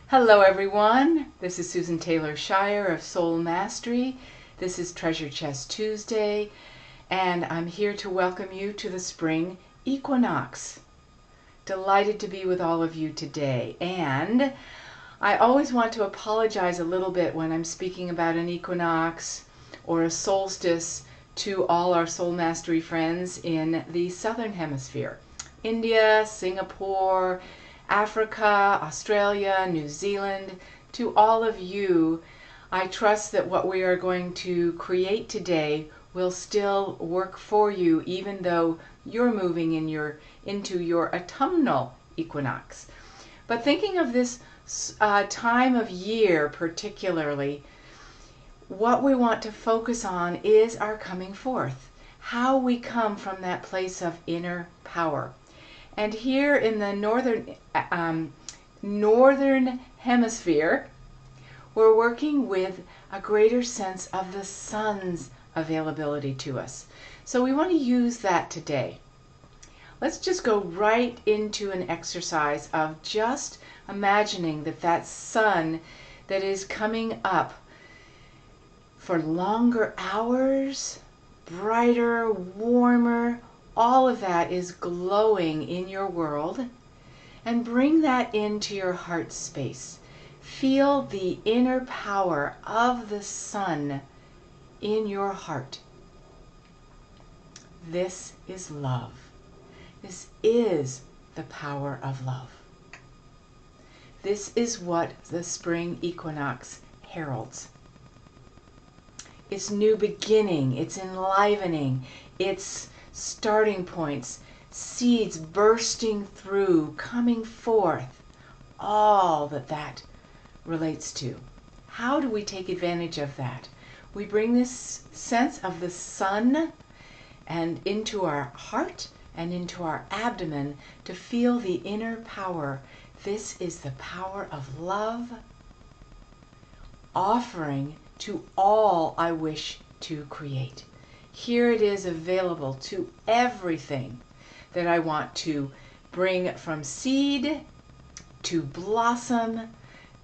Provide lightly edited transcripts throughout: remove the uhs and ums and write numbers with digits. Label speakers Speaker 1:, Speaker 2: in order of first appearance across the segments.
Speaker 1: Hello everyone, this is Susan Taylor Shire of Soul Mastery. This is Treasure Chest Tuesday, and I'm here to welcome you to the spring equinox. Delighted to be with all of you today, and I always want to apologize a little bit when I'm speaking about an equinox or a solstice to all our Soul Mastery friends in the Southern Hemisphere. India, Singapore, Africa, Australia, New Zealand, to all of you, I trust that what we are going to create today will still work for you, even though you're moving into your autumnal equinox. But thinking of this time of year particularly, what we want to focus on is our coming forth, how we come from that place of inner power. And here in the northern hemisphere, we're working with a greater sense of the sun's availability to us. So we want to use that today. Let's just go right into an exercise of just imagining that sun that is coming up for longer hours, brighter, warmer, all of that is glowing in your world, and bring that into your heart space. Feel the inner power of the sun in your heart. This is love. This is the power of love. This is what the spring equinox heralds. It's new beginning, it's enlivening, it's starting points, seeds bursting through, coming forth, all that relates to. How do we take advantage of that? We bring this sense of the sun and into our heart and into our abdomen to feel the inner power. This is the power of love, offering to all I wish to create. Here it is available to everything that I want to bring from seed to blossom,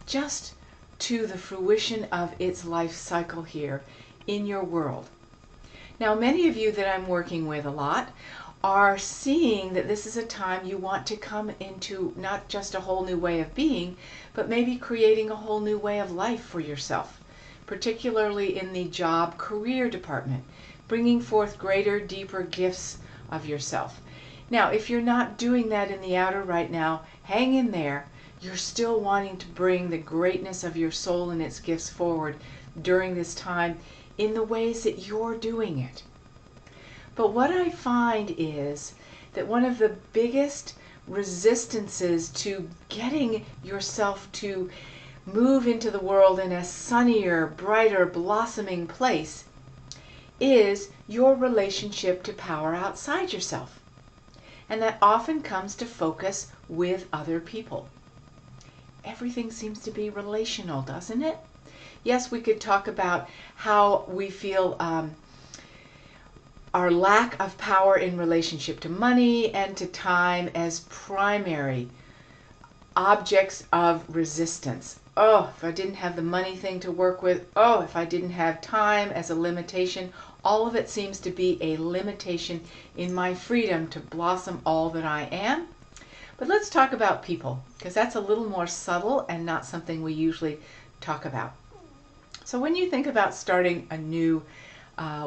Speaker 1: just to the fruition of its life cycle here in your world. Now, many of you that I'm working with a lot are seeing that this is a time you want to come into not just a whole new way of being, but maybe creating a whole new way of life for yourself, particularly in the job career department, bringing forth greater, deeper gifts of yourself. Now, if you're not doing that in the outer right now, hang in there. You're still wanting to bring the greatness of your soul and its gifts forward during this time in the ways that you're doing it. But what I find is that one of the biggest resistances to getting yourself to move into the world in a sunnier, brighter, blossoming place is your relationship to power outside yourself. And that often comes to focus with other people. Everything seems to be relational, doesn't it? Yes, we could talk about how we feel our lack of power in relationship to money and to time as primary objects of resistance. Oh, if I didn't have the money thing to work with, oh, if I didn't have time as a limitation, all of it seems to be a limitation in my freedom to blossom all that I am. But let's talk about people, because that's a little more subtle and not something we usually talk about. So when you think about starting a new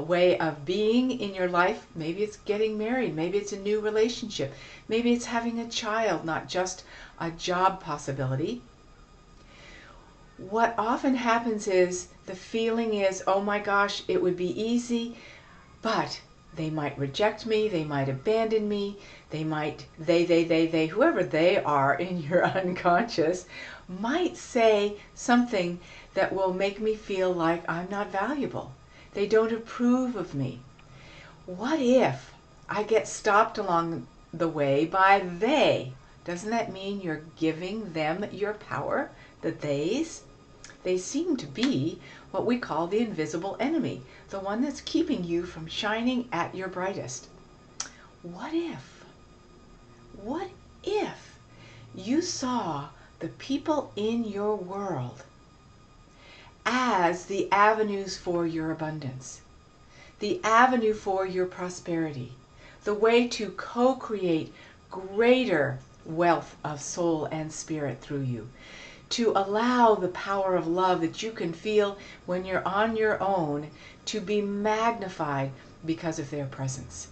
Speaker 1: way of being in your life, maybe it's getting married, maybe it's a new relationship, maybe it's having a child, not just a job possibility. What often happens is the feeling is, oh my gosh, it would be easy, but they might reject me, they might abandon me, they might, they, whoever they are in your unconscious, might say something that will make me feel like I'm not valuable. They don't approve of me. What if I get stopped along the way by they? Doesn't that mean you're giving them your power, the theys? They seem to be what we call the invisible enemy, the one that's keeping you from shining at your brightest. What if you saw the people in your world as the avenues for your abundance, the avenue for your prosperity, the way to co-create greater wealth of soul and spirit through you, to allow the power of love that you can feel when you're on your own to be magnified because of their presence.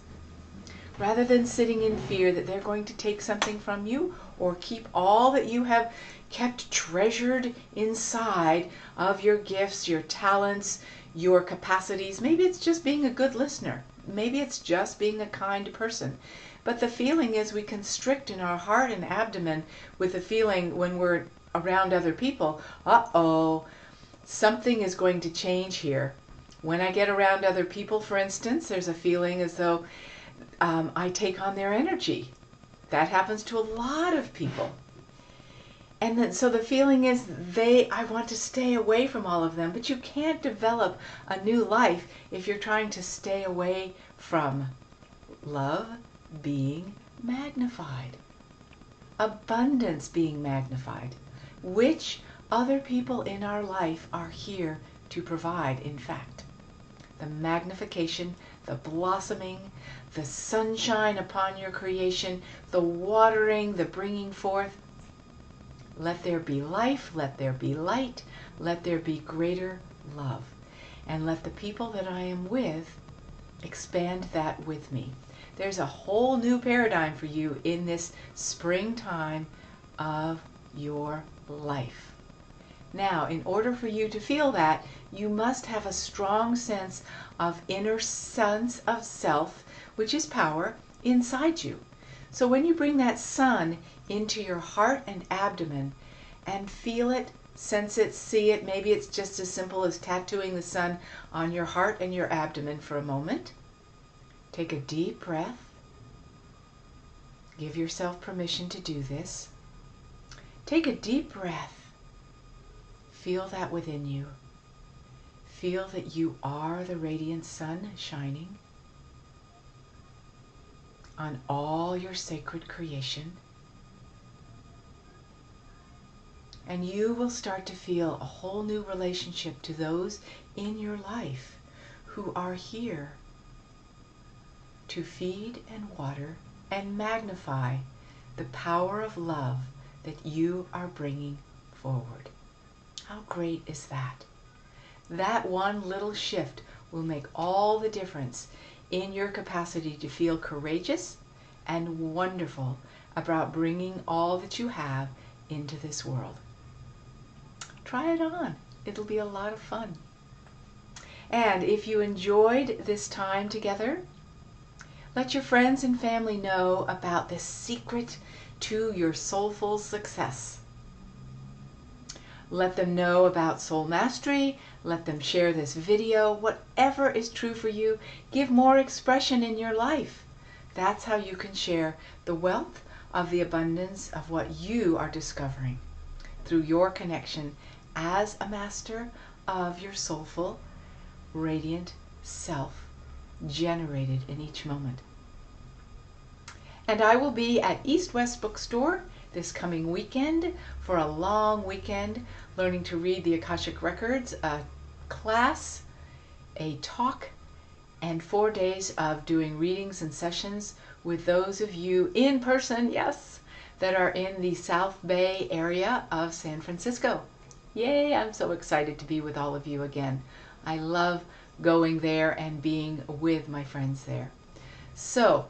Speaker 1: Rather than sitting in fear that they're going to take something from you or keep all that you have kept treasured inside of your gifts, your talents, your capacities. Maybe it's just being a good listener. Maybe it's just being a kind person. But the feeling is we constrict in our heart and abdomen with the feeling when we're around other people, uh-oh, something is going to change here. When I get around other people, for instance, there's a feeling as though I take on their energy. That happens to a lot of people. And then, so the feeling is I want to stay away from all of them, but you can't develop a new life if you're trying to stay away from love being magnified, abundance being magnified, which other people in our life are here to provide, in fact. The magnification, the blossoming, the sunshine upon your creation, the watering, the bringing forth. Let there be life, let there be light, let there be greater love. And let the people that I am with expand that with me. There's a whole new paradigm for you in this springtime of your life. Now, in order for you to feel that, you must have a strong sense of inner sense of self, which is power, inside you. So when you bring that sun into your heart and abdomen and feel it, sense it, see it, maybe it's just as simple as tattooing the sun on your heart and your abdomen for a moment. Take a deep breath. Give yourself permission to do this. Take a deep breath. Feel that within you. Feel that you are the radiant sun shining on all your sacred creation. And you will start to feel a whole new relationship to those in your life who are here to feed and water and magnify the power of love that you are bringing forward. How great is that? That one little shift will make all the difference in your capacity to feel courageous and wonderful about bringing all that you have into this world. Try it on. It'll be a lot of fun. And if you enjoyed this time together, let your friends and family know about the secret to your soulful success. Let them know about soul mastery. Let them share this video. Whatever is true for you, give more expression in your life. That's how you can share the wealth of the abundance of what you are discovering through your connection as a master of your soulful, radiant self generated in each moment. And I will be at East West Bookstore this coming weekend for a long weekend, learning to read the Akashic Records, a class, a talk, and 4 days of doing readings and sessions with those of you in person, yes, that are in the South Bay area of San Francisco. Yay, I'm so excited to be with all of you again. I love going there and being with my friends there. So,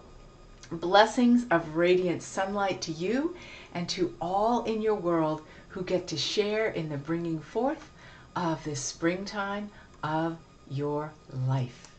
Speaker 1: blessings of radiant sunlight to you and to all in your world who get to share in the bringing forth of this springtime of your life.